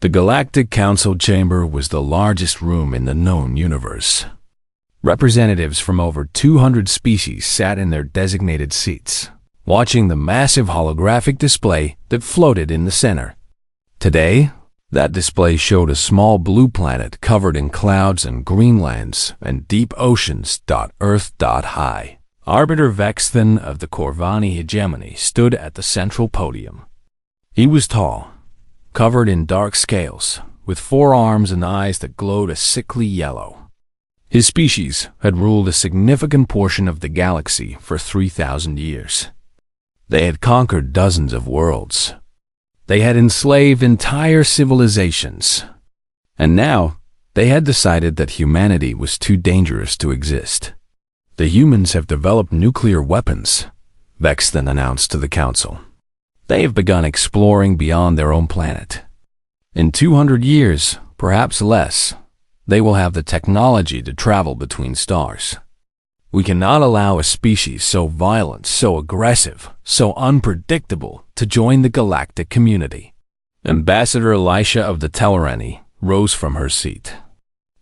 The Galactic Council Chamber was the largest room in the known universe. Representatives from over 200 species sat in their designated seats, watching the massive holographic display that floated in the center. Today, that display showed a small blue planet covered in clouds and green lands and deep oceans. Earth. High. Arbiter Vexthan of the Corvani hegemony stood at the central podium. He was tall, covered in dark scales, with 4 arms and eyes that glowed a sickly yellow. His species had ruled a significant portion of the galaxy for 3,000 years. They had conquered dozens of worlds. They had enslaved entire civilizations. And now, they had decided that humanity was too dangerous to exist. The humans have developed nuclear weapons, Vexthan announced to the council. They have begun exploring beyond their own planet. In 200 years, perhaps less, they will have the technology to travel between stars. We cannot allow a species so violent, so aggressive, so unpredictable to join the galactic community. Ambassador Elisha of the Tellerani rose from her seat.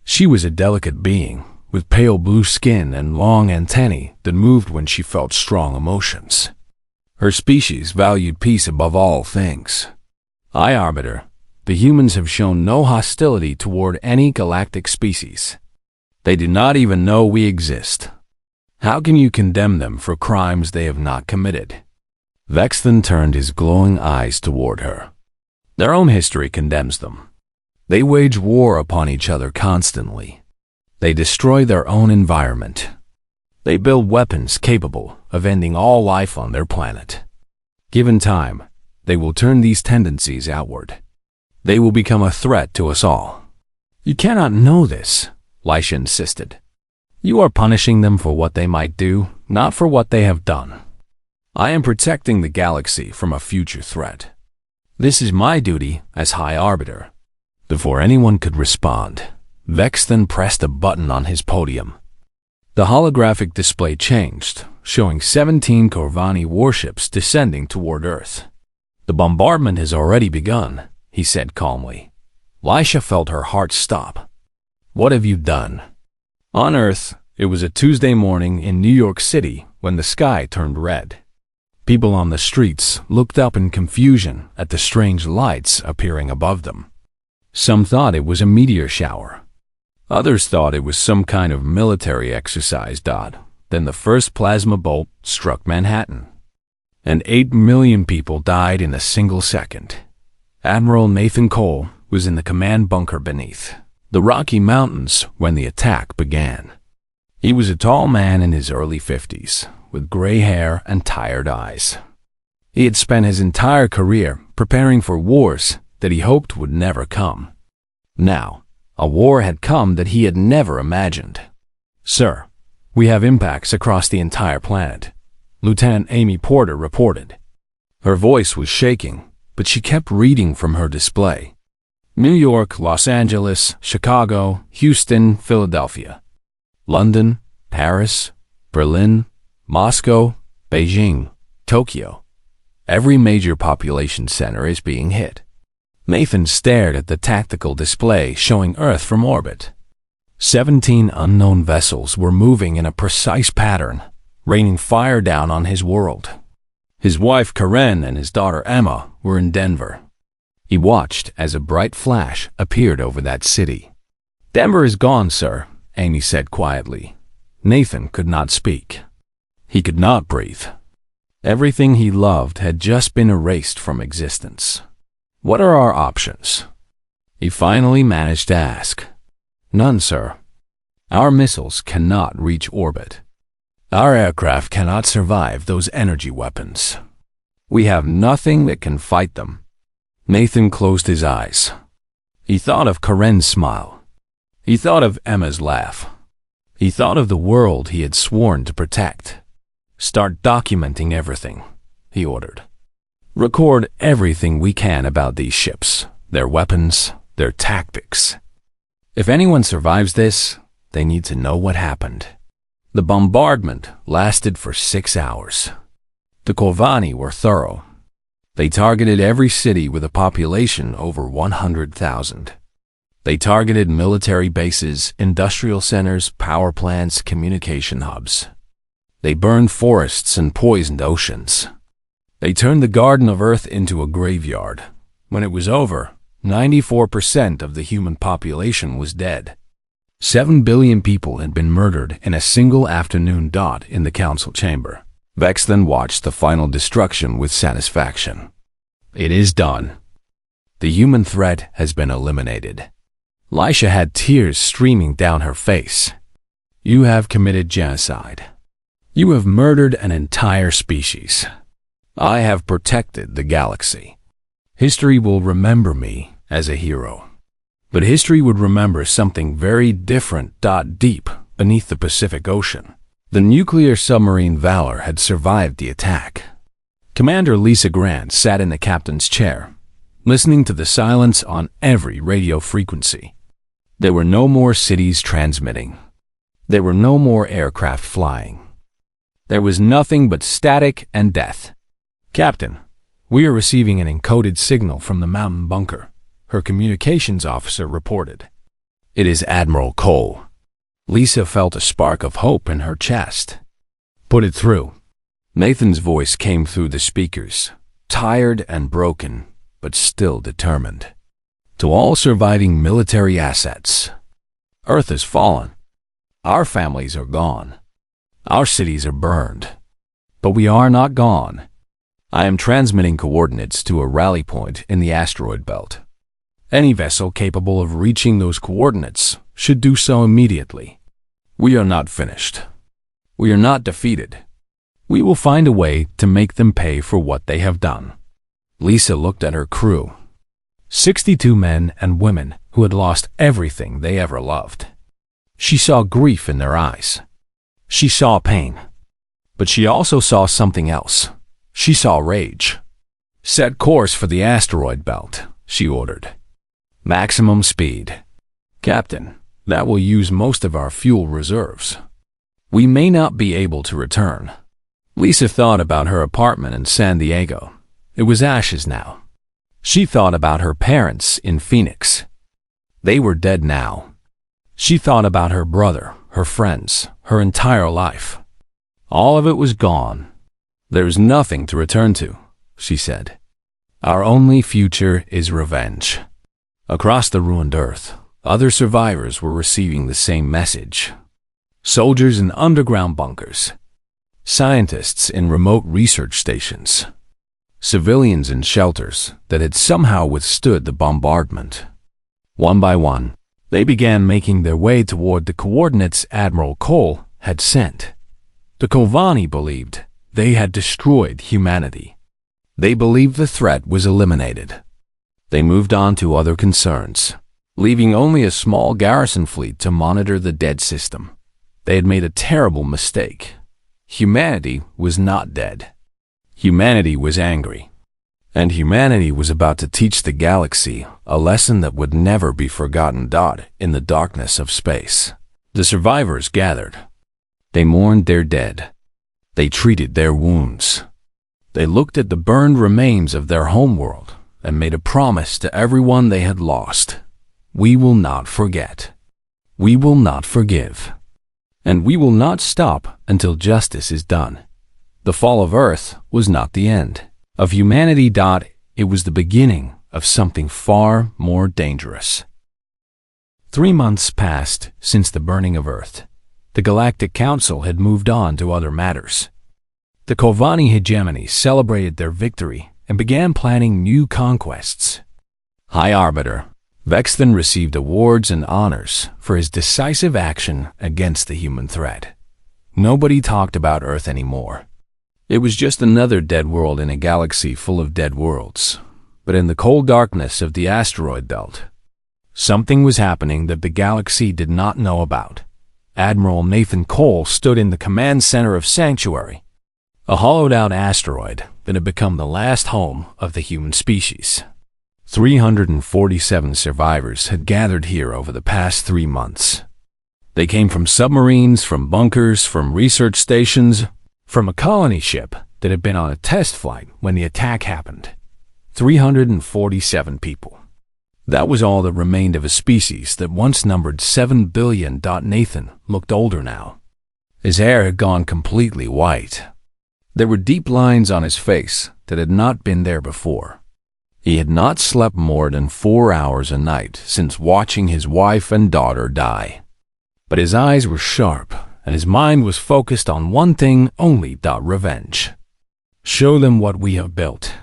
She was a delicate being, with pale blue skin and long antennae that moved when she felt strong emotions. Her species valued peace above all things. Arbiter, the humans have shown no hostility toward any galactic species. They do not even know we exist. How can you condemn them for crimes they have not committed? Vexthan turned his glowing eyes toward her. Their own history condemns them. They wage war upon each other constantly. They destroy their own environment. They build weapons capable of ending all life on their planet. Given time, they will turn these tendencies outward. They will become a threat to us all. You cannot know this, Elisha insisted. You are punishing them for what they might do, not for what they have done. I am protecting the galaxy from a future threat. This is my duty as High Arbiter. Before anyone could respond, Vexthan pressed a button on his podium. The holographic display changed, showing 17 Corvani warships descending toward Earth. The bombardment has already begun, he said calmly. Elisha felt her heart stop. What have you done? On Earth, it was a Tuesday morning in New York City when the sky turned red. People on the streets looked up in confusion at the strange lights appearing above them. Some thought it was a meteor shower. Others thought it was some kind of military exercise. Then the first plasma bolt struck Manhattan. And 8 million people died in a single second. Admiral Nathan Cole was in the command bunker beneath the Rocky Mountains when the attack began. He was a tall man in his early 50s, with gray hair and tired eyes. He had spent his entire career preparing for wars that he hoped would never come. Now, a war had come that he had never imagined. Sir, we have impacts across the entire planet, Lieutenant Amy Porter reported. Her voice was shaking, but she kept reading from her display. New York, Los Angeles, Chicago, Houston, Philadelphia. London, Paris, Berlin, Moscow, Beijing, Tokyo. Every major population center is being hit. Nathan stared at the tactical display showing Earth from orbit. 17 unknown vessels were moving in a precise pattern, raining fire down on his world. His wife Karen and his daughter Emma were in Denver. He watched as a bright flash appeared over that city. Denver is gone, sir, Amy said quietly. Nathan could not speak. He could not breathe. Everything he loved had just been erased from existence. What are our options? He finally managed to ask. None, sir. Our missiles cannot reach orbit. Our aircraft cannot survive those energy weapons. We have nothing that can fight them. Nathan closed his eyes. He thought of Karen's smile. He thought of Emma's laugh. He thought of the world he had sworn to protect. Start documenting everything, he ordered. Record everything we can about these ships, their weapons, their tactics. If anyone survives this, they need to know what happened. The bombardment lasted for 6 hours. The Corvani were thorough. They targeted every city with a population over 100,000. They targeted military bases, industrial centers, power plants, communication hubs. They burned forests and poisoned oceans. They turned the Garden of Earth into a graveyard. When it was over, 94% of the human population was dead. 7 billion people had been murdered in a single afternoon. In the council chamber, Vex then watched the final destruction with satisfaction. It is done. The human threat has been eliminated. Lisha had tears streaming down her face. You have committed genocide. You have murdered an entire species. I have protected the galaxy. History will remember me as a hero. But history would remember something very different. Deep beneath the Pacific Ocean, the nuclear submarine Valor had survived the attack. Commander Lisa Grant sat in the captain's chair, listening to the silence on every radio frequency. There were no more cities transmitting. There were no more aircraft flying. There was nothing but static and death. Captain, we are receiving an encoded signal from the mountain bunker, her communications officer reported. It is Admiral Cole. Lisa felt a spark of hope in her chest. Put it through. Nathan's voice came through the speakers, tired and broken, but still determined. To all surviving military assets, Earth has fallen. Our families are gone. Our cities are burned. But we are not gone. I am transmitting coordinates to a rally point in the asteroid belt. Any vessel capable of reaching those coordinates should do so immediately. We are not finished. We are not defeated. We will find a way to make them pay for what they have done. Lisa looked at her crew. 62 men and women who had lost everything they ever loved. She saw grief in their eyes. She saw pain. But she also saw something else. She saw rage. Set course for the asteroid belt, she ordered. Maximum speed. Captain, that will use most of our fuel reserves. We may not be able to return. Lisa thought about her apartment in San Diego. It was ashes now. She thought about her parents in Phoenix. They were dead now. She thought about her brother, her friends, her entire life. All of it was gone. There is nothing to return to, she said. Our only future is revenge. Across the ruined Earth, other survivors were receiving the same message. Soldiers in underground bunkers. Scientists in remote research stations. Civilians in shelters that had somehow withstood the bombardment. One by one, they began making their way toward the coordinates Admiral Cole had sent. The Kovani believed they had destroyed humanity. They believed the threat was eliminated. They moved on to other concerns, leaving only a small garrison fleet to monitor the dead system. They had made a terrible mistake. Humanity was not dead. Humanity was angry. And humanity was about to teach the galaxy a lesson that would never be forgotten. In the darkness of space, the survivors gathered. They mourned their dead. They treated their wounds. They looked at the burned remains of their homeworld and made a promise to everyone they had lost. We will not forget. We will not forgive. And we will not stop until justice is done. The fall of Earth was not the end of humanity. It was the beginning of something far more dangerous. 3 months passed since the burning of Earth. The Galactic Council had moved on to other matters. The Kovani hegemony celebrated their victory and began planning new conquests. High Arbiter Vex then received awards and honors for his decisive action against the human threat. Nobody talked about Earth anymore. It was just another dead world in a galaxy full of dead worlds. But in the cold darkness of the asteroid belt, something was happening that the galaxy did not know about. Admiral Nathan Cole stood in the command center of Sanctuary, a hollowed-out asteroid that had become the last home of the human species. 347 survivors had gathered here over the past 3 months. They came from submarines, from bunkers, from research stations, from a colony ship that had been on a test flight when the attack happened. 347 people. That was all that remained of a species that once numbered 7 billion. Nathan looked older now. His hair had gone completely white. There were deep lines on his face that had not been there before. He had not slept more than 4 hours a night since watching his wife and daughter die. But his eyes were sharp, and his mind was focused on one thing only: revenge. "Show them what we have built,"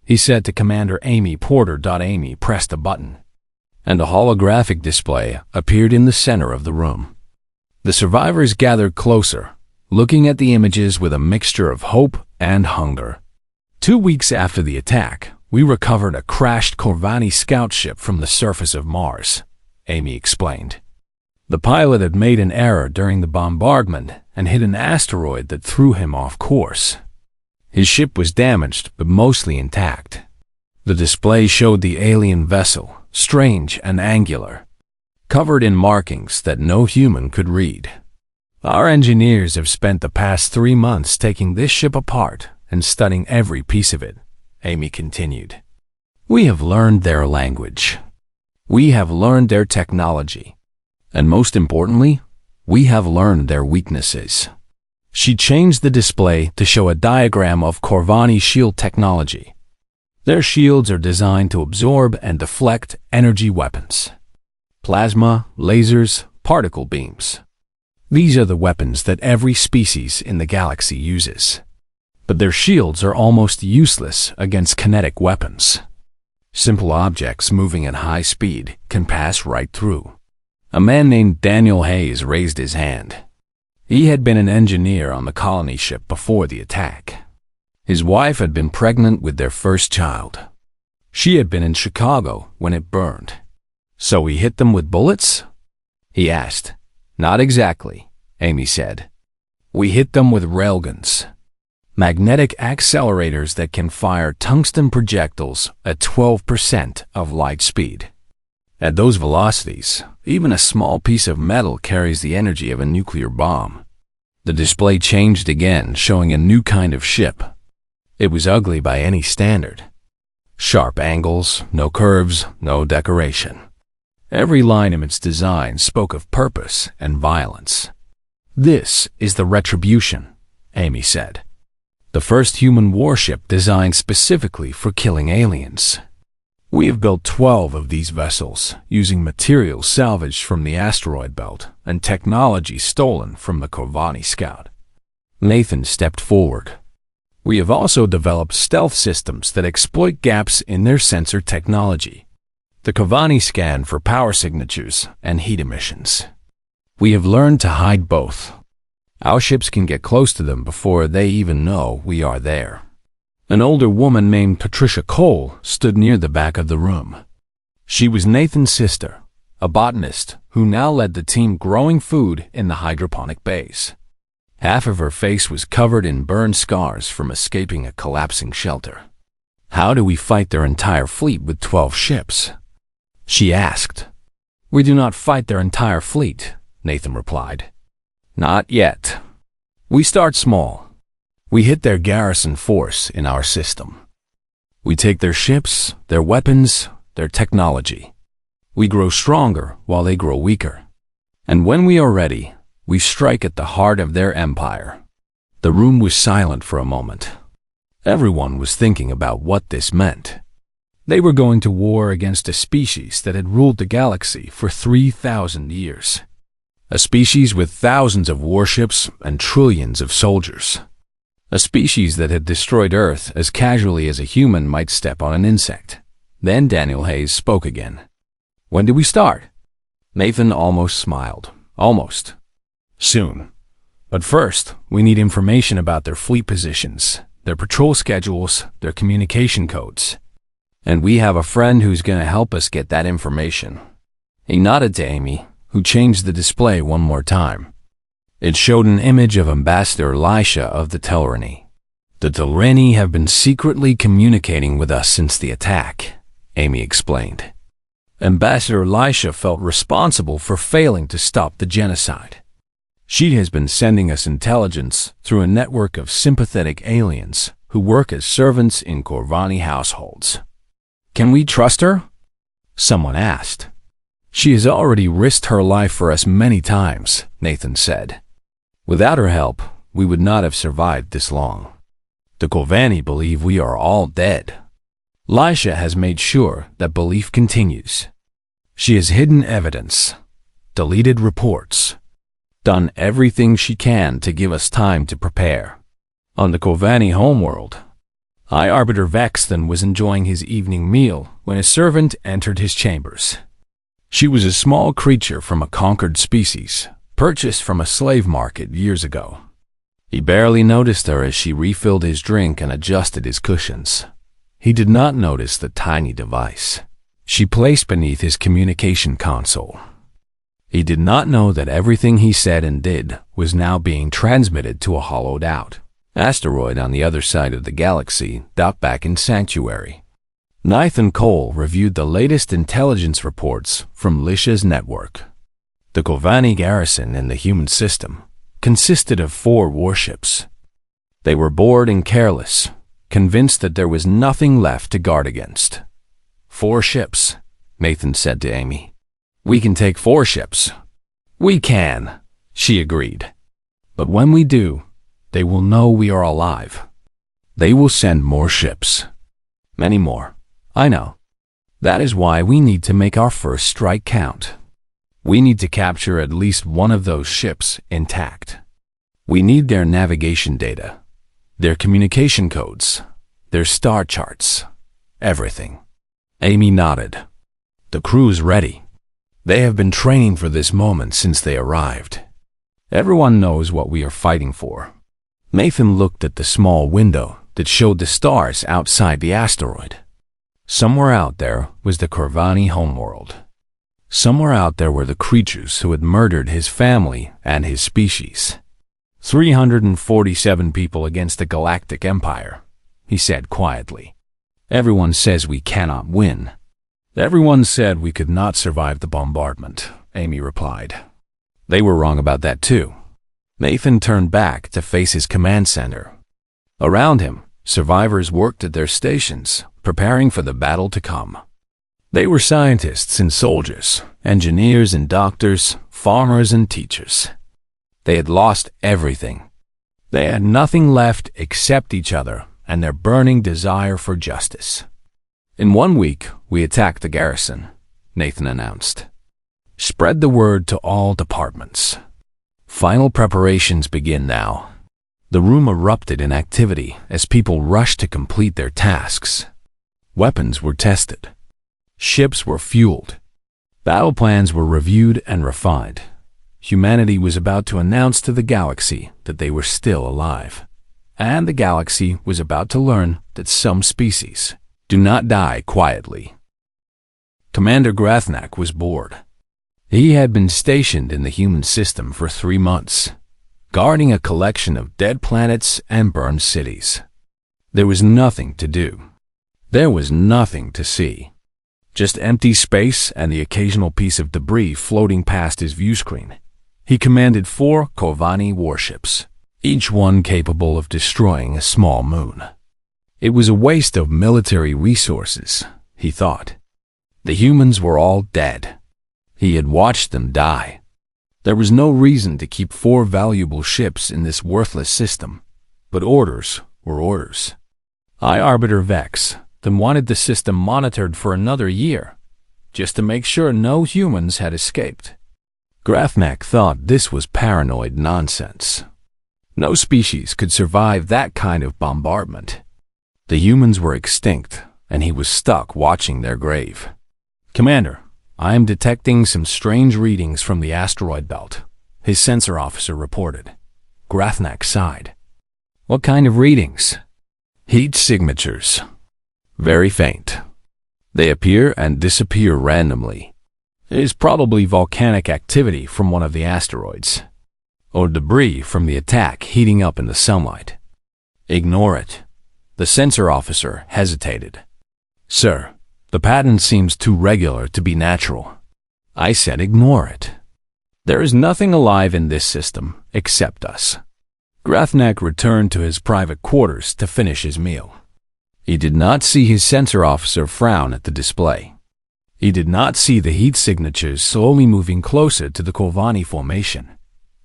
he said to Commander Amy Porter. Amy pressed a button, and a holographic display appeared in the center of the room. The survivors gathered closer, looking at the images with a mixture of hope and hunger. 2 weeks after the attack, we recovered a crashed Corvani scout ship from the surface of Mars, Amy explained. The pilot had made an error during the bombardment and hit an asteroid that threw him off course. His ship was damaged, but mostly intact. The display showed the alien vessel, strange and angular, covered in markings that no human could read. "Our engineers have spent the past 3 months taking this ship apart and studying every piece of it," Amy continued. "We have learned their language. We have learned their technology. And most importantly, we have learned their weaknesses." She changed the display to show a diagram of Corvani shield technology. Their shields are designed to absorb and deflect energy weapons. Plasma, lasers, particle beams. These are the weapons that every species in the galaxy uses. But their shields are almost useless against kinetic weapons. Simple objects moving at high speed can pass right through. A man named Daniel Hayes raised his hand. He had been an engineer on the colony ship before the attack. His wife had been pregnant with their first child. She had been in Chicago when it burned. "So we hit them with bullets?" he asked. "Not exactly," Amy said. "We hit them with railguns. Magnetic accelerators that can fire tungsten projectiles at 12% of light speed. At those velocities, even a small piece of metal carries the energy of a nuclear bomb." The display changed again, showing a new kind of ship. It was ugly by any standard. Sharp angles, no curves, no decoration. Every line of its design spoke of purpose and violence. "This is the Retribution," Amy said. "The first human warship designed specifically for killing aliens. We have built 12 of these vessels using materials salvaged from the asteroid belt and technology stolen from the Corvani Scout." Nathan stepped forward. "We have also developed stealth systems that exploit gaps in their sensor technology. The Corvani scan for power signatures and heat emissions. We have learned to hide both. Our ships can get close to them before they even know we are there." An older woman named Patricia Cole stood near the back of the room. She was Nathan's sister, a botanist who now led the team growing food in the hydroponic bays. Half of her face was covered in burn scars from escaping a collapsing shelter. "How do we fight their entire fleet with 12 ships?" she asked. "We do not fight their entire fleet," Nathan replied. "Not yet. We start small. We hit their garrison force in our system. We take their ships, their weapons, their technology. We grow stronger while they grow weaker. And when we are ready, we strike at the heart of their empire." The room was silent for a moment. Everyone was thinking about what this meant. They were going to war against a species that had ruled the galaxy for 3,000 years. A species with thousands of warships and trillions of soldiers. A species that had destroyed Earth as casually as a human might step on an insect. Then Daniel Hayes spoke again. "When do we start?" Nathan almost smiled. "Almost. Soon. But first, we need information about their fleet positions, their patrol schedules, their communication codes. And we have a friend who's going to help us get that information." He nodded to Amy, who changed the display one more time. It showed an image of Ambassador Elisha of the Telrani. "The Telrani have been secretly communicating with us since the attack," Amy explained. "Ambassador Elisha felt responsible for failing to stop the genocide. She has been sending us intelligence through a network of sympathetic aliens who work as servants in Corvani households. Can we trust her? Someone asked. She has already risked her life for us many times, Nathan said. Without her help, we would not have survived this long. The Kovani believe we are all dead. Lisha has made sure that belief continues. She has hidden evidence, deleted reports, done everything she can to give us time to prepare. On the Kovani homeworld, High Arbiter Vexton was enjoying his evening meal when a servant entered his chambers. She was a small creature from a conquered species, purchased from a slave market years ago. He barely noticed her as she refilled his drink and adjusted his cushions. He did not notice the tiny device she placed beneath his communication console. He did not know that everything he said and did was now being transmitted to a hollowed-out asteroid on the other side of the galaxy, docked back in Sanctuary. Nathan Cole reviewed the latest intelligence reports from Lisha's network. The Kovani garrison in the human system consisted of 4 warships. They were bored and careless, convinced that there was nothing left to guard against. 4 ships, Nathan said to Amy. We can take 4 ships. We can, she agreed. But when we do, they will know we are alive. They will send more ships. Many more. I know. That is why we need to make our first strike count. We need to capture at least one of those ships intact. We need their navigation data, their communication codes, their star charts, everything. Amy nodded. The crew's ready. They have been training for this moment since they arrived. Everyone knows what we are fighting for. Nathan looked at the small window that showed the stars outside the asteroid. Somewhere out there was the Kovani homeworld. Somewhere out there were the creatures who had murdered his family and his species. 347 people against the Galactic Empire, he said quietly. Everyone says we cannot win. Everyone said we could not survive the bombardment, Amy replied. They were wrong about that too. Nathan turned back to face his command center. Around him, survivors worked at their stations, preparing for the battle to come. They were scientists and soldiers, engineers and doctors, farmers and teachers. They had lost everything. They had nothing left except each other and their burning desire for justice. In 1 week, we attacked the garrison, Nathan announced. Spread the word to all departments. Final preparations begin now. The room erupted in activity as people rushed to complete their tasks. Weapons were tested. Ships were fueled. Battle plans were reviewed and refined. Humanity was about to announce to the galaxy that they were still alive. And the galaxy was about to learn that some species do not die quietly. Commander Grathnak was bored. He had been stationed in the human system for 3 months, guarding a collection of dead planets and burned cities. There was nothing to do. There was nothing to see. Just empty space and the occasional piece of debris floating past his view screen. He commanded 4 Kovani warships, each one capable of destroying a small moon. It was a waste of military resources, he thought. The humans were all dead. He had watched them die. There was no reason to keep 4 valuable ships in this worthless system, but orders were orders. High Arbiter Vex then wanted the system monitored for another year, just to make sure no humans had escaped. Grathnak thought this was paranoid nonsense. No species could survive that kind of bombardment. The humans were extinct, and he was stuck watching their grave. Commander, I am detecting some strange readings from the asteroid belt, his sensor officer reported. Grathnak sighed. What kind of readings? Heat signatures. Very faint. They appear and disappear randomly. It is probably volcanic activity from one of the asteroids, or debris from the attack heating up in the sunlight. Ignore it. The sensor officer hesitated. Sir, the pattern seems too regular to be natural. I said ignore it. There is nothing alive in this system except us. Grathnak returned to his private quarters to finish his meal. He did not see his sensor officer frown at the display. He did not see the heat signatures slowly moving closer to the Corvani formation.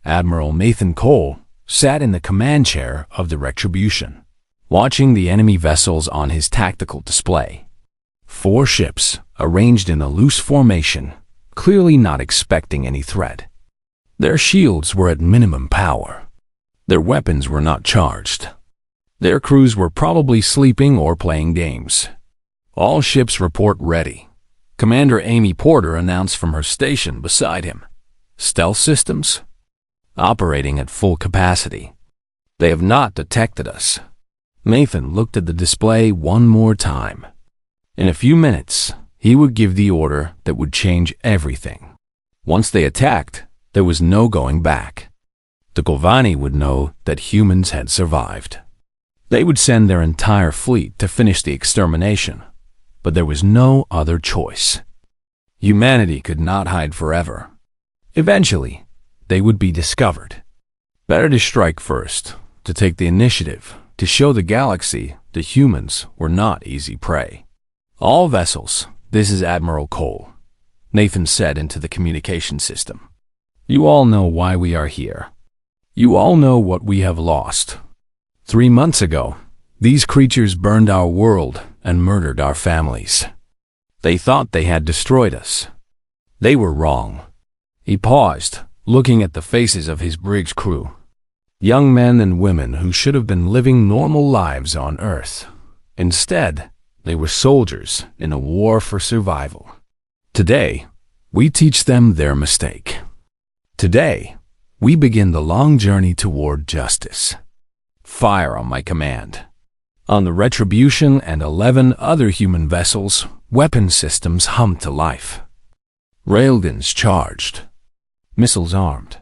Admiral Nathan Cole sat in the command chair of the Retribution, watching the enemy vessels on his tactical display. 4 ships, arranged in a loose formation, clearly not expecting any threat. Their shields were at minimum power. Their weapons were not charged. Their crews were probably sleeping or playing games. All ships report ready. Commander Amy Porter announced from her station beside him. Stealth systems? Operating at full capacity. They have not detected us. Nathan looked at the display one more time. In a few minutes, he would give the order that would change everything. Once they attacked, there was no going back. The Corvani would know that humans had survived. They would send their entire fleet to finish the extermination, but there was no other choice. Humanity could not hide forever. Eventually, they would be discovered. Better to strike first, to take the initiative, to show the galaxy the humans were not easy prey. All vessels, this is Admiral Cole, Nathan said into the communication system. You all know why we are here. You all know what we have lost. 3 months ago, these creatures burned our world and murdered our families. They thought they had destroyed us. They were wrong. He paused, looking at the faces of his brig's crew. Young men and women who should have been living normal lives on Earth. Instead, they were soldiers in a war for survival. Today, we teach them their mistake. Today, we begin the long journey toward justice. Fire on my command. On the Retribution and 11 other human vessels, weapon systems hummed to life. Railguns charged. Missiles armed.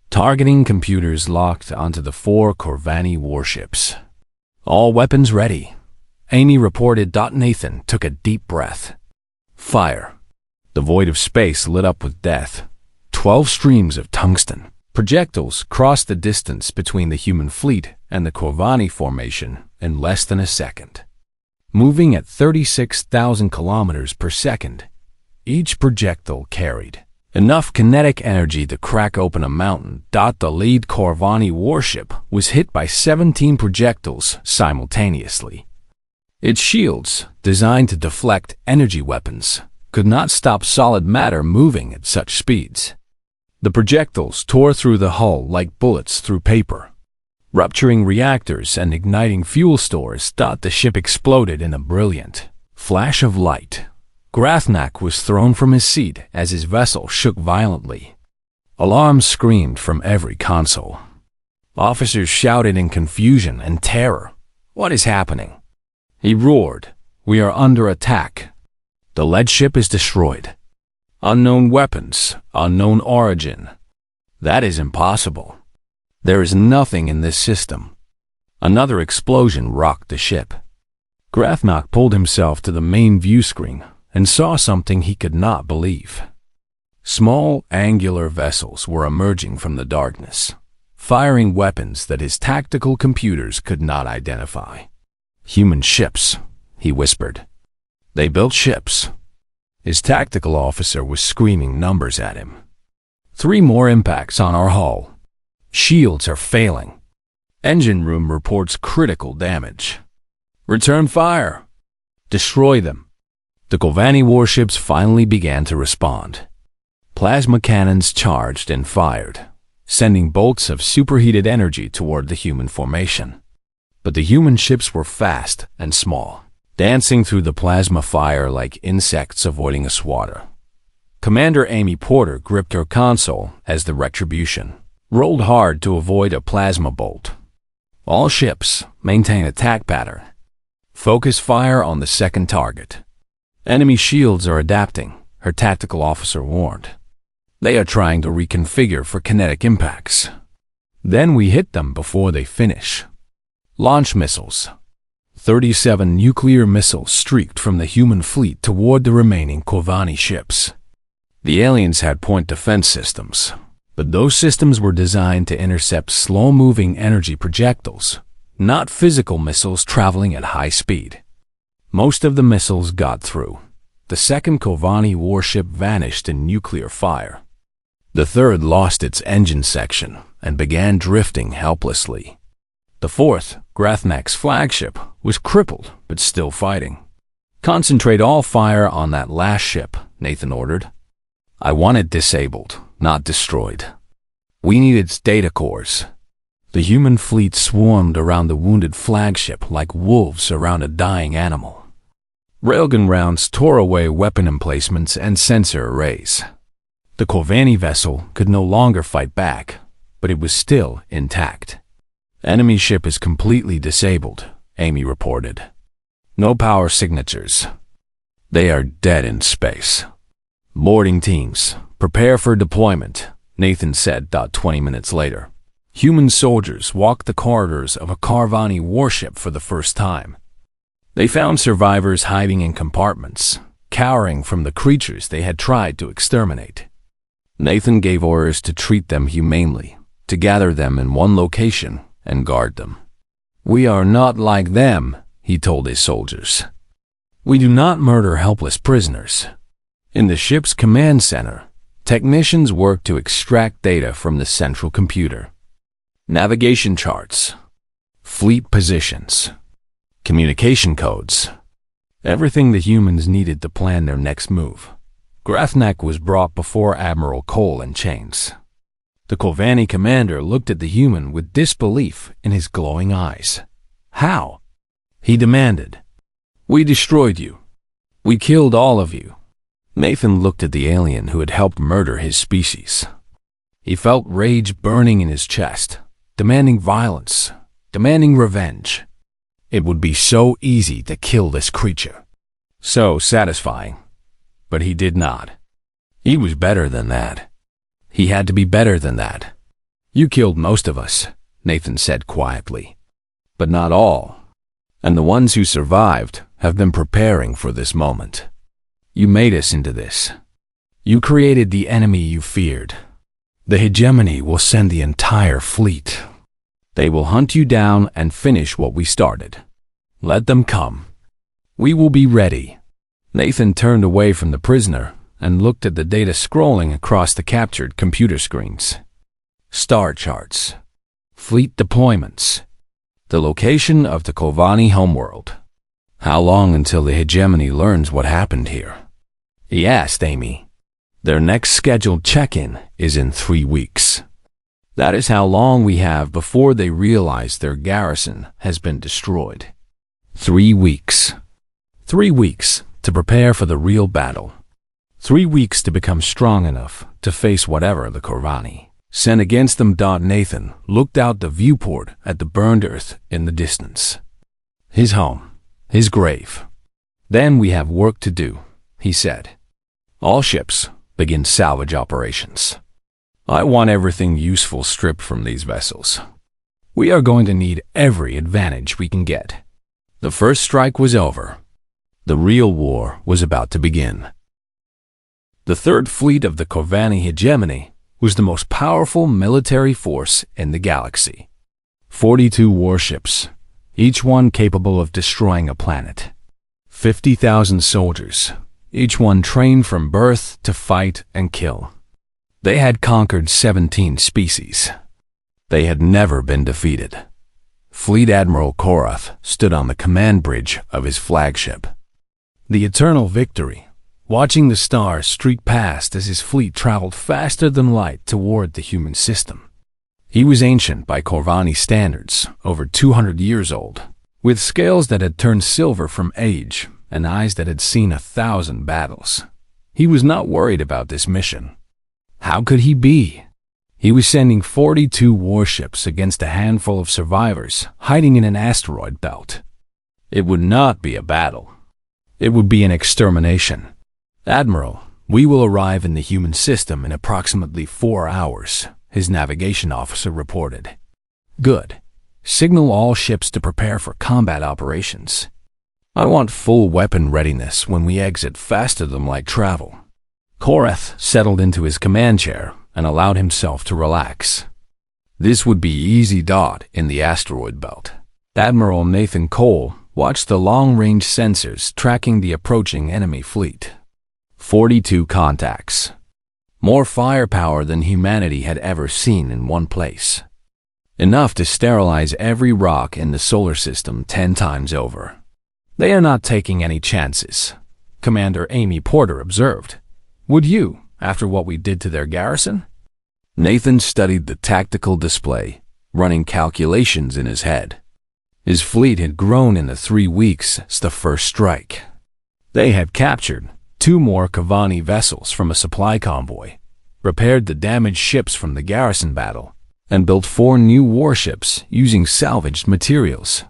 Targeting computers locked onto the 4 Corvani warships. All weapons ready. Amy reported. Nathan took a deep breath. Fire. The void of space lit up with death. 12 streams of tungsten. Projectiles crossed the distance between the human fleet and the Corvani formation in less than a second. Moving at 36,000 kilometers per second, each projectile carried enough kinetic energy to crack open a mountain. The lead Corvani warship was hit by 17 projectiles simultaneously. Its shields, designed to deflect energy weapons, could not stop solid matter moving at such speeds. The projectiles tore through the hull like bullets through paper, rupturing reactors and igniting fuel stores. The ship exploded in a brilliant flash of light. Grathnak was thrown from his seat as his vessel shook violently. Alarms screamed from every console. Officers shouted in confusion and terror. What is happening? He roared. We are under attack. The lead ship is destroyed. Unknown weapons, unknown origin. That is impossible. There is nothing in this system. Another explosion rocked the ship. Grathnak pulled himself to the main view screen and saw something he could not believe. Small, angular vessels were emerging from the darkness, firing weapons that his tactical computers could not identify. Human ships, he whispered. They built ships. His tactical officer was screaming numbers at him. 3 more impacts on our hull. Shields are failing. Engine room reports critical damage. Return fire. Destroy them. The Corvani warships finally began to respond. Plasma cannons charged and fired, sending bolts of superheated energy toward the human formation. But the human ships were fast and small, dancing through the plasma fire like insects avoiding a swatter. Commander Amy Porter gripped her console as the Retribution rolled hard to avoid a plasma bolt. All ships maintain attack pattern. Focus fire on the second target. Enemy shields are adapting, her tactical officer warned. They are trying to reconfigure for kinetic impacts. Then we hit them before they finish. Launch missiles. 37 nuclear missiles streaked from the human fleet toward the remaining Corvani ships. The aliens had point defense systems, but those systems were designed to intercept slow-moving energy projectiles, not physical missiles traveling at high speed. Most of the missiles got through. The second Kovanni warship vanished in nuclear fire. The third lost its engine section and began drifting helplessly. The fourth, Grathnak's flagship, was crippled but still fighting. "Concentrate all fire on that last ship," Nathan ordered. "I want it disabled, not destroyed. We need its data cores." The human fleet swarmed around the wounded flagship like wolves around a dying animal. Railgun rounds tore away weapon emplacements and sensor arrays. The Kovanni vessel could no longer fight back, but it was still intact. "Enemy ship is completely disabled," Amy reported. "No power signatures. They are dead in space." "Boarding teams, prepare for deployment," Nathan said. 20 minutes later, human soldiers walked the corridors of a Kovanni warship for the first time. They found survivors hiding in compartments, cowering from the creatures they had tried to exterminate. Nathan gave orders to treat them humanely, to gather them in one location and guard them. "We are not like them," he told his soldiers. "We do not murder helpless prisoners." In the ship's command center, technicians worked to extract data from the central computer. Navigation charts, fleet positions, communication codes, everything the humans needed to plan their next move. Grathnak was brought before Admiral Cole in chains. The Kovanni commander looked at the human with disbelief in his glowing eyes. "How?" he demanded. "We destroyed you. We killed all of you." Nathan looked at the alien who had helped murder his species. He felt rage burning in his chest, demanding violence, demanding revenge. It would be so easy to kill this creature. So satisfying. But he did not. He was better than that. He had to be better than that. "You killed most of us," Nathan said quietly. "But not all. And the ones who survived have been preparing for this moment. You made us into this. You created the enemy you feared. The hegemony will send the entire fleet. They will hunt you down and finish what we started. Let them come. We will be ready." Nathan turned away from the prisoner and looked at the data scrolling across the captured computer screens. Star charts, fleet deployments, the location of the Kovanni homeworld. "How long until the hegemony learns what happened here?" he asked Amy. "Their next scheduled check-in is in 3 weeks. That is how long we have before they realize their garrison has been destroyed. 3 weeks. 3 weeks to prepare for the real battle. 3 weeks to become strong enough to face whatever the Kovanni sent against them." Nathan looked out the viewport at the burned earth in the distance. His home, his grave. "Then we have work to do," he said. "All ships begin salvage operations. I want everything useful stripped from these vessels. We are going to need every advantage we can get." The first strike was over. The real war was about to begin. The third fleet of the Kovanni hegemony was the most powerful military force in the galaxy. 42 warships, each one capable of destroying a planet. 50,000 soldiers, each one trained from birth to fight and kill. They had conquered 17 species. They had never been defeated. Fleet Admiral Korath stood on the command bridge of his flagship. The eternal victory, watching the stars streak past as his fleet traveled faster than light toward the human system. He was ancient by Kovanni standards, over 200 years old, with scales that had turned silver from age and eyes that had seen 1,000 battles. He was not worried about this mission. How could he be? He was sending 42 warships against a handful of survivors hiding in an asteroid belt. It would not be a battle. It would be an extermination. "Admiral, we will arrive in the human system in approximately 4 hours, his navigation officer reported. "Good. Signal all ships to prepare for combat operations. I want full weapon readiness when we exit faster than light travel." Korath settled into his command chair and allowed himself to relax. This would be easy. In the asteroid belt, Admiral Nathan Cole watched the long-range sensors tracking the approaching enemy fleet. 42 contacts. More firepower than humanity had ever seen in one place. Enough to sterilize every rock in the solar system 10 times over. They are not taking any chances, Commander Amy Porter observed. Would you, after what we did to their garrison? Nathan studied the tactical display, running calculations in his head. His fleet had grown in the 3 weeks since the first strike. They had captured 2 more Kavani vessels from a supply convoy, repaired the damaged ships from the garrison battle, and built 4 new warships using salvaged materials.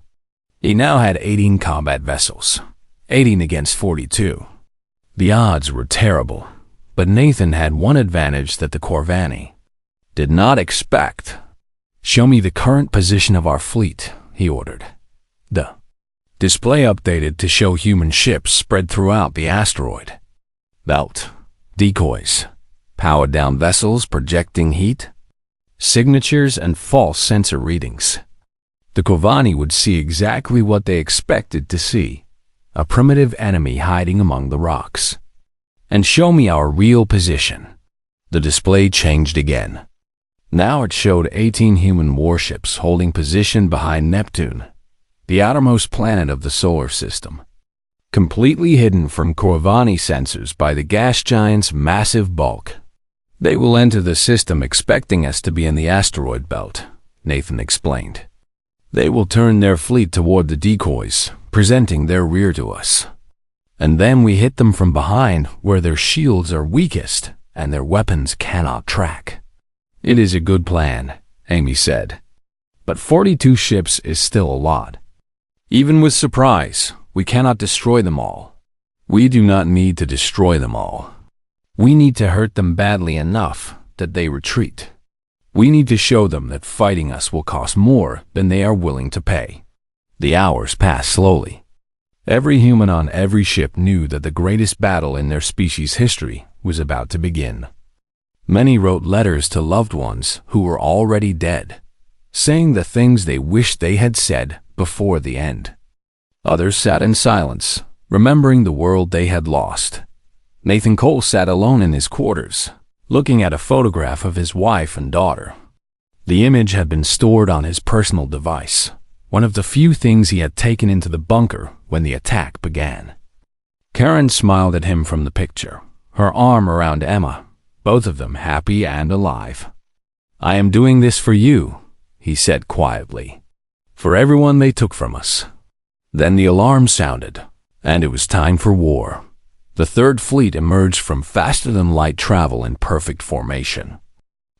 He now had 18 combat vessels, 18 against 42. The odds were terrible, but Nathan had one advantage that the Corvani did not expect. "Show me the current position of our fleet," he ordered. The display updated to show human ships spread throughout the asteroid belt, decoys, powered-down vessels projecting heat, signatures, and false sensor readings. The Corvani would see exactly what they expected to see, a primitive enemy hiding among the rocks. "And show me our real position." The display changed again. Now it showed 18 human warships holding position behind Neptune, the outermost planet of the solar system, completely hidden from Corvani sensors by the gas giant's massive bulk. "They will enter the system expecting us to be in the asteroid belt," Nathan explained. "They will turn their fleet toward the decoys, presenting their rear to us. And then we hit them from behind where their shields are weakest and their weapons cannot track." "It is a good plan," Amy said. "But 42 ships is still a lot. Even with surprise, we cannot destroy them all. We do not need to destroy them all. We need to hurt them badly enough that they retreat. We need to show them that fighting us will cost more than they are willing to pay." The hours passed slowly. Every human on every ship knew that the greatest battle in their species' history was about to begin. Many wrote letters to loved ones who were already dead, saying the things they wished they had said before the end. Others sat in silence, remembering the world they had lost. Nathan Cole sat alone in his quarters, looking at a photograph of his wife and daughter. The image had been stored on his personal device, one of the few things he had taken into the bunker when the attack began. Karen smiled at him from the picture, her arm around Emma, both of them happy and alive. "I am doing this for you," he said quietly, "for everyone they took from us." Then the alarm sounded, and it was time for war. The Third Fleet emerged from faster-than-light travel in perfect formation.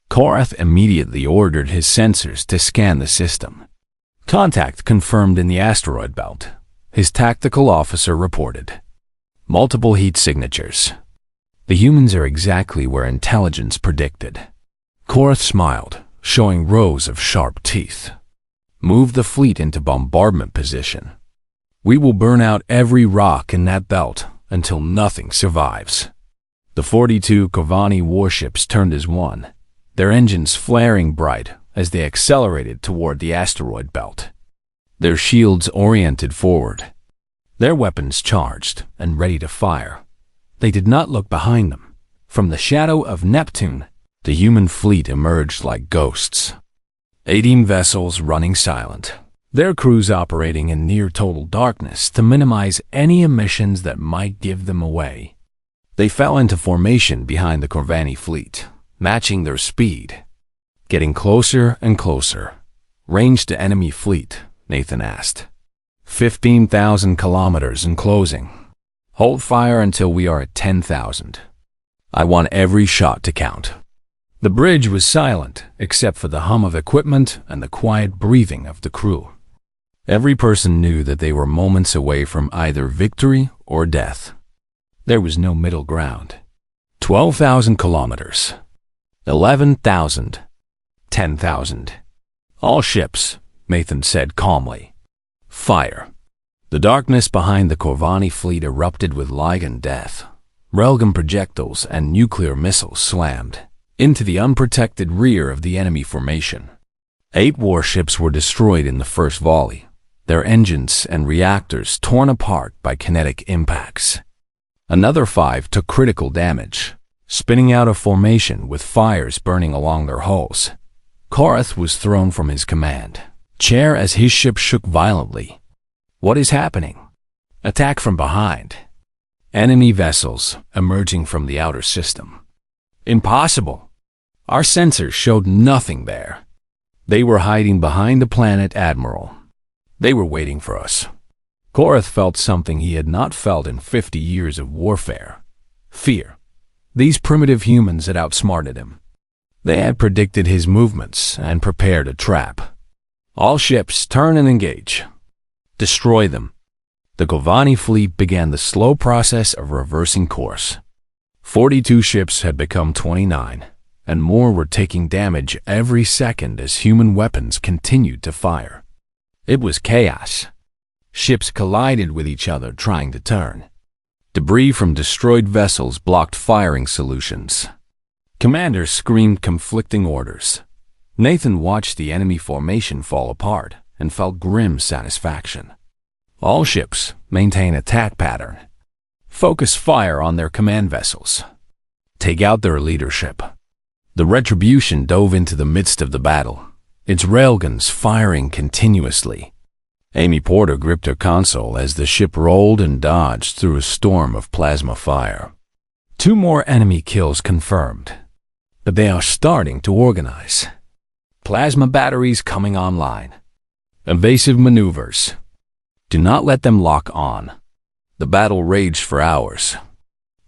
Korath immediately ordered his sensors to scan the system. "Contact confirmed in the asteroid belt," his tactical officer reported. "Multiple heat signatures. The humans are exactly where intelligence predicted." Korath smiled, showing rows of sharp teeth. "Move the fleet into bombardment position. We will burn out every rock in that belt until nothing survives." The 42 Corvani warships turned as one, their engines flaring bright as they accelerated toward the asteroid belt. Their shields oriented forward, their weapons charged and ready to fire. They did not look behind them. From the shadow of Neptune, the human fleet emerged like ghosts. 18 vessels running silent, their crews operating in near-total darkness to minimize any emissions that might give them away. They fell into formation behind the Corvani fleet, matching their speed. "Getting closer and closer. Range to enemy fleet," Nathan asked. 15,000 kilometers in closing. Hold fire until we are at 10,000. I want every shot to count." The bridge was silent, except for the hum of equipment and the quiet breathing of the crew. Every person knew that they were moments away from either victory or death. There was no middle ground. 12,000 kilometers. 11,000. 10,000. "All ships," Nathan said calmly. "Fire." The darkness behind the Corvani fleet erupted with light and death. Railgun projectiles and nuclear missiles slammed into the unprotected rear of the enemy formation. 8 warships were destroyed in the first volley, their engines and reactors torn apart by kinetic impacts. Another 5 took critical damage, spinning out of formation with fires burning along their hulls. Korath was thrown from his command chair as his ship shook violently. What is happening? Attack from behind. Enemy vessels emerging from the outer system. Impossible. Our sensors showed nothing there. They were hiding behind the planet Admiral. They were waiting for us. Korath felt something he had not felt in 50 years of warfare. Fear. These primitive humans had outsmarted him. They had predicted his movements and prepared a trap. All ships, turn and engage. Destroy them. The Kovani fleet began the slow process of reversing course. 42 ships had become 29, and more were taking damage every second as human weapons continued to fire. It was chaos. Ships collided with each other trying to turn. Debris from destroyed vessels blocked firing solutions. Commanders screamed conflicting orders. Nathan watched the enemy formation fall apart and felt grim satisfaction. All ships maintain attack pattern. Focus fire on their command vessels. Take out their leadership. The Retribution dove into the midst of the battle, its railguns firing continuously. Amy Porter gripped her console as the ship rolled and dodged through a storm of plasma fire. 2 more enemy kills confirmed, but they are starting to organize. Plasma batteries coming online. Evasive maneuvers. Do not let them lock on. The battle raged for hours.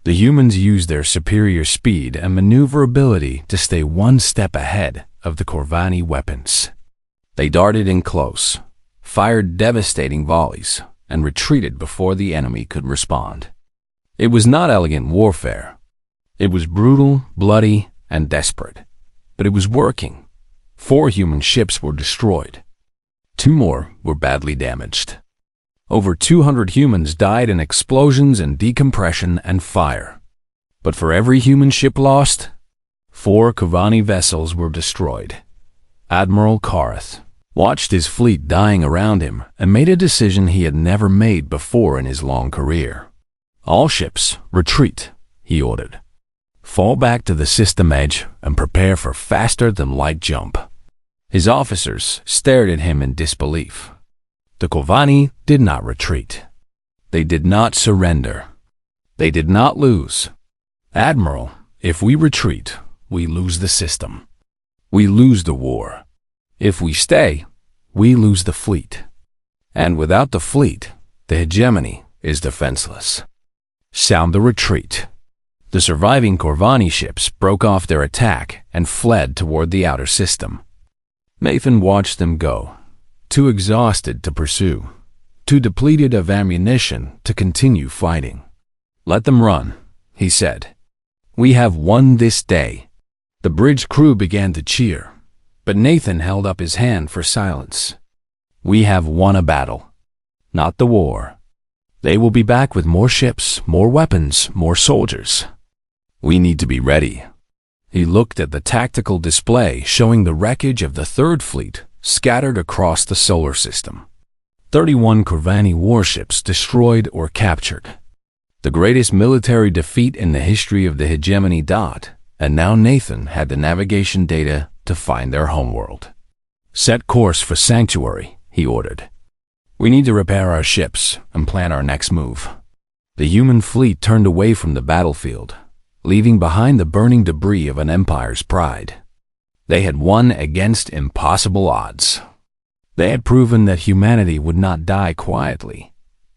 The humans used their superior speed and maneuverability to stay one step ahead of the Corvani weapons. They darted in close, fired devastating volleys, and retreated before the enemy could respond. It was not elegant warfare. It was brutal, bloody, and desperate. But it was working. 4 human ships were destroyed. 2 more were badly damaged. Over 200 humans died in explosions and decompression and fire. But for every human ship lost, 4 Kovani vessels were destroyed. Admiral Korath watched his fleet dying around him and made a decision he had never made before in his long career. All ships, retreat, he ordered. Fall back to the system edge and prepare for faster-than-light jump. His officers stared at him in disbelief. The Kovani did not retreat. They did not surrender. They did not lose. Admiral, if we retreat, we lose the system. We lose the war. If we stay, we lose the fleet. And without the fleet, the hegemony is defenseless. Sound the retreat. The surviving Corvani ships broke off their attack and fled toward the outer system. Nathan watched them go. Too exhausted to pursue, too depleted of ammunition to continue fighting. Let them run, he said. We have won this day. The bridge crew began to cheer, but Nathan held up his hand for silence. We have won a battle, not the war. They will be back with more ships, more weapons, more soldiers. We need to be ready. He looked at the tactical display showing the wreckage of the 3rd Fleet scattered across the solar system. 31 Corvani warships destroyed or captured. The greatest military defeat in the history of the hegemony. And now Nathan had the navigation data to find their homeworld. Set course for Sanctuary, he ordered. We need to repair our ships and plan our next move. The human fleet turned away from the battlefield, leaving behind the burning debris of an empire's pride. They had won against impossible odds. They had proven that humanity would not die quietly.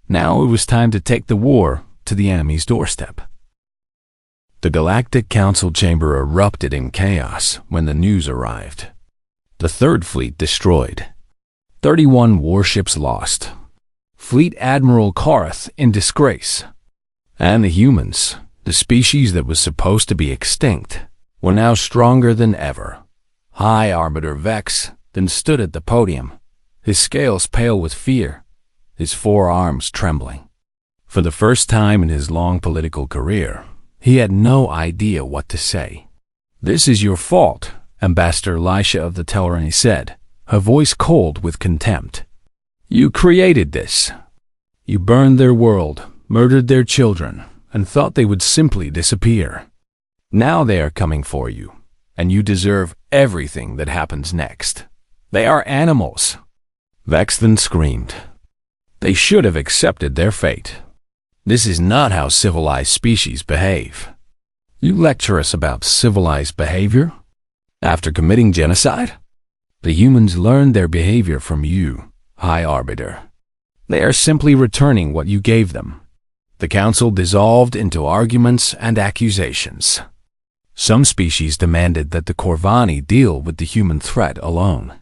Now it was time to take the war to the enemy's doorstep. The Galactic Council chamber erupted in chaos when the news arrived. The 3rd Fleet destroyed. 31 warships lost. Fleet Admiral Korath in disgrace. And the humans, the species that was supposed to be extinct, were now stronger than ever. High Arbiter Vex then stood at the podium, his scales pale with fear, his 4 arms trembling. For the first time in his long political career, he had no idea what to say. This is your fault, Ambassador Elisha of the Tellerani said, her voice cold with contempt. You created this. You burned their world, murdered their children, and thought they would simply disappear. Now they are coming for you, and you deserve everything that happens next. They are animals. Vex then screamed. They should have accepted their fate. This is not how civilized species behave. You lecture us about civilized behavior? After committing genocide? The humans learned their behavior from you, High Arbiter. They are simply returning what you gave them. The council dissolved into arguments and accusations. Some species demanded that the Corvani deal with the human threat alone.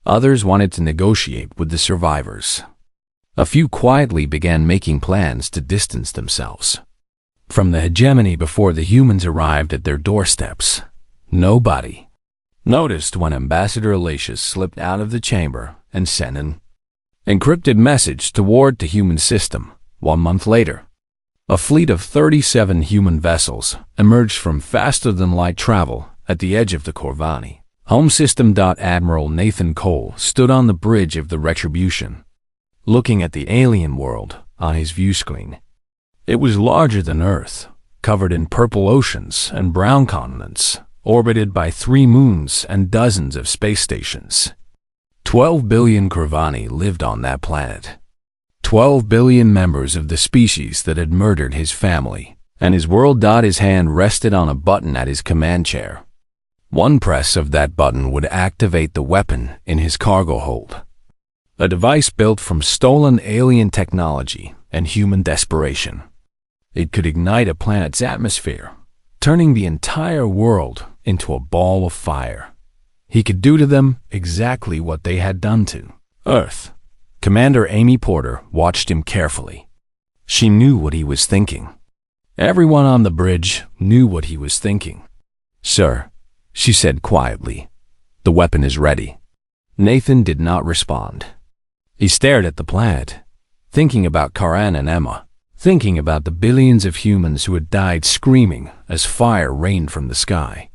Others wanted to negotiate with the survivors. A few quietly began making plans to distance themselves from the hegemony before the humans arrived at their doorsteps. Nobody noticed when Ambassador Elacius slipped out of the chamber and sent an encrypted message toward the human system. 1 month later, a fleet of 37 human vessels emerged from faster-than-light travel at the edge of the Corvani. Home System. Admiral Nathan Cole stood on the bridge of the Retribution, looking at the alien world on his view screen. It was larger than Earth, covered in purple oceans and brown continents, orbited by 3 moons and dozens of space stations. 12 billion Corvani lived on that planet. 12 billion members of the species that had murdered his family, and his world. His hand rested on a button at his command chair. One press of that button would activate the weapon in his cargo hold. A device built from stolen alien technology and human desperation. It could ignite a planet's atmosphere, turning the entire world into a ball of fire. He could do to them exactly what they had done to Earth. Commander Amy Porter watched him carefully. She knew what he was thinking. Everyone on the bridge knew what he was thinking. "Sir," she said quietly, "the weapon is ready." Nathan did not respond. He stared at the planet, thinking about Karan and Emma, thinking about the billions of humans who had died screaming as fire rained from the sky.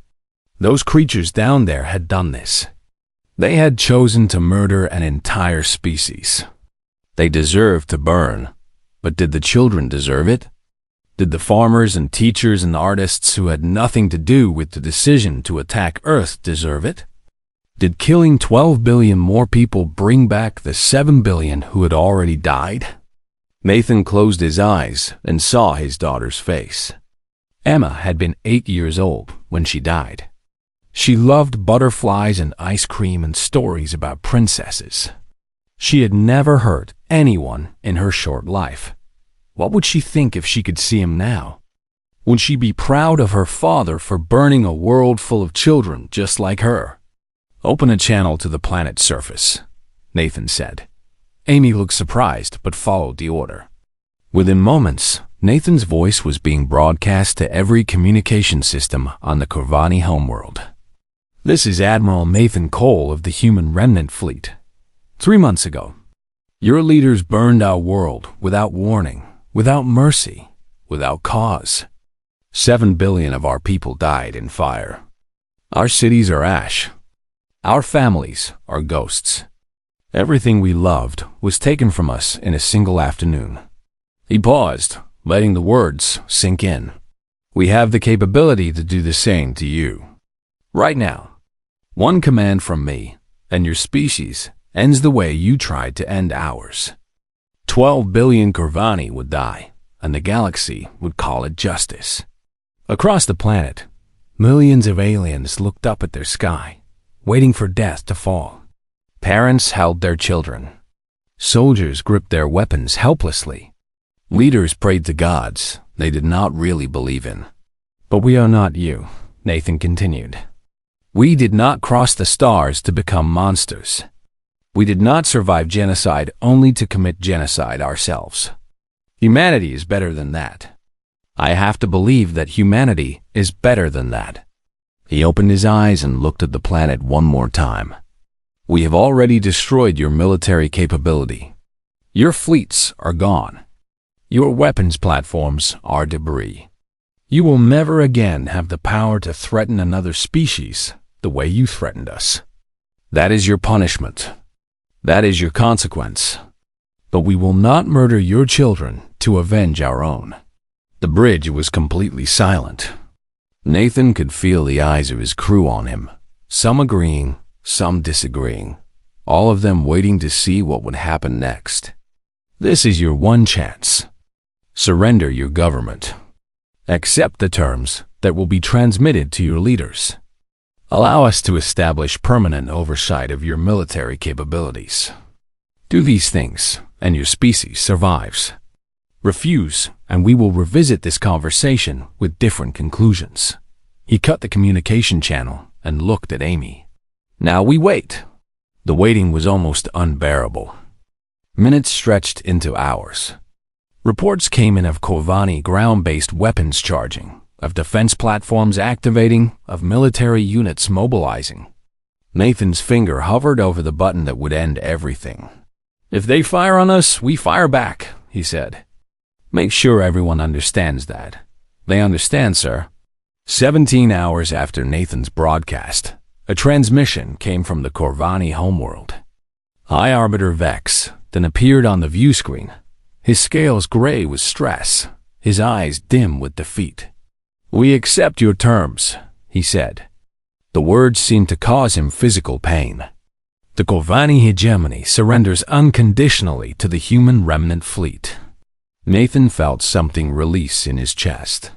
Those creatures down there had done this. They had chosen to murder an entire species. They deserved to burn, but did the children deserve it? Did the farmers and teachers and artists who had nothing to do with the decision to attack Earth deserve it? Did killing 12 billion more people bring back the 7 billion who had already died? Nathan closed his eyes and saw his daughter's face. Emma had been 8 years old when she died. She loved butterflies and ice cream and stories about princesses. She had never hurt anyone in her short life. What would she think if she could see him now? Would she be proud of her father for burning a world full of children just like her? "Open a channel to the planet's surface," Nathan said. Amy looked surprised but followed the order. Within moments, Nathan's voice was being broadcast to every communication system on the Corvani homeworld. "This is Admiral Nathan Cole of the Human Remnant Fleet. 3 months ago, your leaders burned our world without warning, without mercy, without cause. 7 billion of our people died in fire. Our cities are ash. Our families are ghosts. Everything we loved was taken from us in a single afternoon." He paused, letting the words sink in. "We have the capability to do the same to you. Right now. One command from me, and your species ends the way you tried to end ours. 12 billion Corvani would die, and the galaxy would call it justice." Across the planet, millions of aliens looked up at their sky, waiting for death to fall. Parents held their children. Soldiers gripped their weapons helplessly. Leaders prayed to gods they did not really believe in. "But we are not you," Nathan continued. "We did not cross the stars to become monsters. We did not survive genocide only to commit genocide ourselves. Humanity is better than that. I have to believe that humanity is better than that." He opened his eyes and looked at the planet one more time. "We have already destroyed your military capability. Your fleets are gone. Your weapons platforms are debris. You will never again have the power to threaten another species the way you threatened us. That is your punishment. That is your consequence." But we will not murder your children to avenge our own." The bridge was completely silent. Nathan could feel the eyes of his crew on him, some agreeing, some disagreeing, all of them waiting to see what would happen next. "This is your one chance. Surrender your government. Accept the terms that will be transmitted to your leaders. Allow us to establish permanent oversight of your military capabilities. Do these things, and your species survives. Refuse, and we will revisit this conversation with different conclusions." He cut the communication channel and looked at Amy. "Now we wait." The waiting was almost unbearable. Minutes stretched into hours. Reports came in of Corvani ground-based weapons charging, of defense platforms activating, of military units mobilizing. Nathan's finger hovered over the button that would end everything. "If they fire on us, we fire back," he said. "Make sure everyone understands that." "They understand, sir." 17 hours after Nathan's broadcast, a transmission came from the Corvani homeworld. High Arbiter Vex then appeared on the view screen, his scales gray with stress, his eyes dim with defeat. "We accept your terms," he said. The words seemed to cause him physical pain. "The Corvani hegemony surrenders unconditionally to the human remnant fleet." Nathan felt something release in his chest.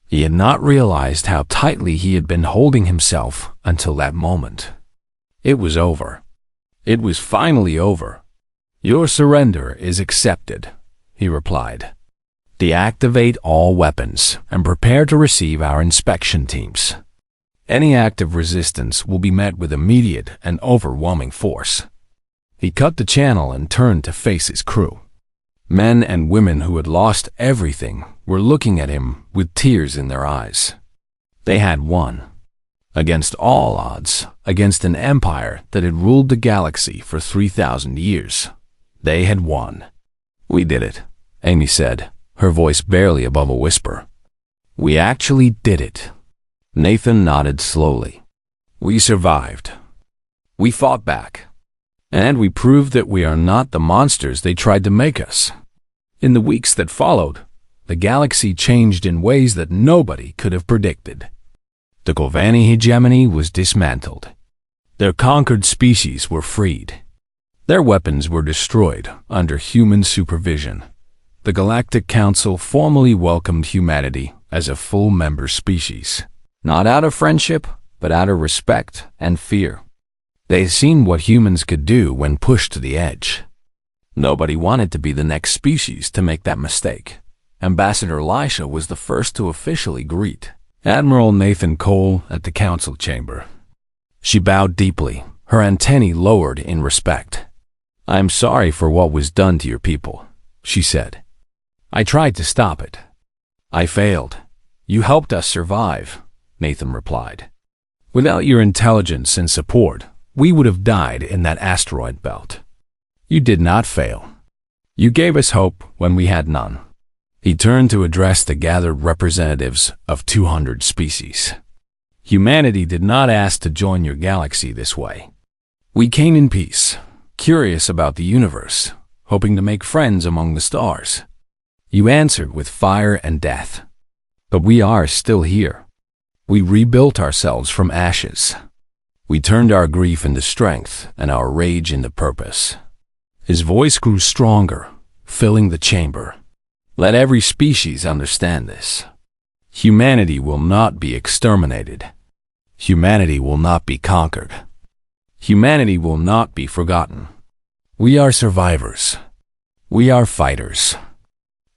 He had not realized how tightly he had been holding himself until that moment. It was over. It was finally over. "Your surrender is accepted," he replied. "Deactivate all weapons and prepare to receive our inspection teams. Any act of resistance will be met with immediate and overwhelming force." He cut the channel and turned to face his crew. Men and women who had lost everything were looking at him with tears in their eyes. They had won. Against all odds, against an empire that had ruled the galaxy for 3,000 years. They had won. "We did it," Amy said, her voice barely above a whisper. "We actually did it." Nathan nodded slowly. "We survived. We fought back. And we proved that we are not the monsters they tried to make us." In the weeks that followed, the galaxy changed in ways that nobody could have predicted. The Corvani hegemony was dismantled. Their conquered species were freed. Their weapons were destroyed under human supervision. The Galactic Council formally welcomed humanity as a full member species, not out of friendship, but out of respect and fear. They had seen what humans could do when pushed to the edge. Nobody wanted to be the next species to make that mistake. Ambassador Elisha was the first to officially greet Admiral Nathan Cole at the council chamber. She bowed deeply, her antennae lowered in respect. "I am sorry for what was done to your people," she said. "I tried to stop it. I failed. You helped us survive," Nathan replied. "Without your intelligence and support, we would have died in that asteroid belt. You did not fail. You gave us hope when we had none." He turned to address the gathered representatives of 200 species. "Humanity did not ask to join your galaxy this way. We came in peace, curious about the universe, hoping to make friends among the stars. You answered with fire and death. But we are still here. We rebuilt ourselves from ashes. We turned our grief into strength and our rage into purpose." His voice grew stronger, filling the chamber. "Let every species understand this. Humanity will not be exterminated. Humanity will not be conquered. Humanity will not be forgotten. We are survivors. We are fighters.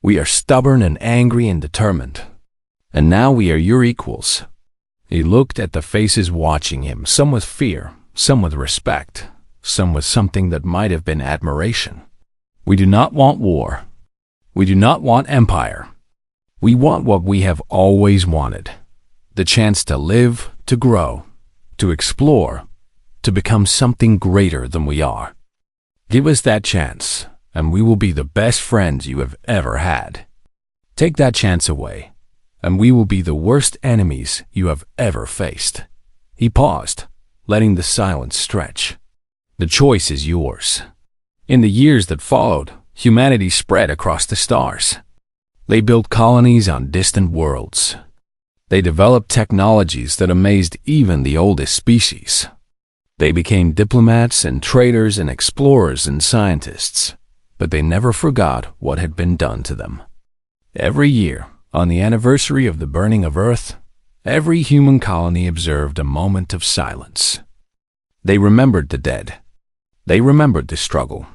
We are stubborn and angry and determined. And now we are your equals." He looked at the faces watching him, some with fear, some with respect, some with something that might have been admiration. "We do not want war. We do not want empire. We want what we have always wanted. The chance to live, to grow, to explore, to become something greater than we are. Give us that chance, and we will be the best friends you have ever had. Take that chance away, and we will be the worst enemies you have ever faced." He paused, letting the silence stretch. "The choice is yours." In the years that followed, Humanity spread across the stars. They built colonies on distant worlds. They developed technologies that amazed even the oldest species. They became diplomats and traders and explorers and scientists, but they never forgot what had been done to them. Every year, on the anniversary of the burning of Earth, every human colony observed a moment of silence. They remembered the dead. They remembered the struggle.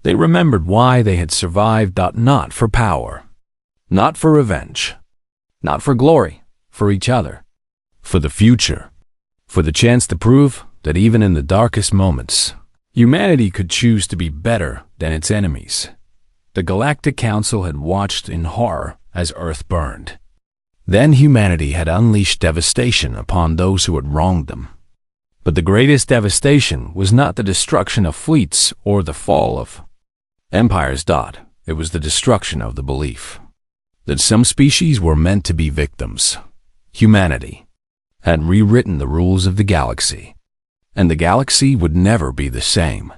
They remembered why they had survived, not for power, not for revenge, not for glory, for each other, for the future, for the chance to prove that even in the darkest moments, humanity could choose to be better than its enemies. The Galactic Council had watched in horror as Earth burned. Then humanity had unleashed devastation upon those who had wronged them. But the greatest devastation was not the destruction of fleets or the fall of empires. It was the destruction of the belief that some species were meant to be victims. Humanity had rewritten the rules of the galaxy, and the galaxy would never be the same.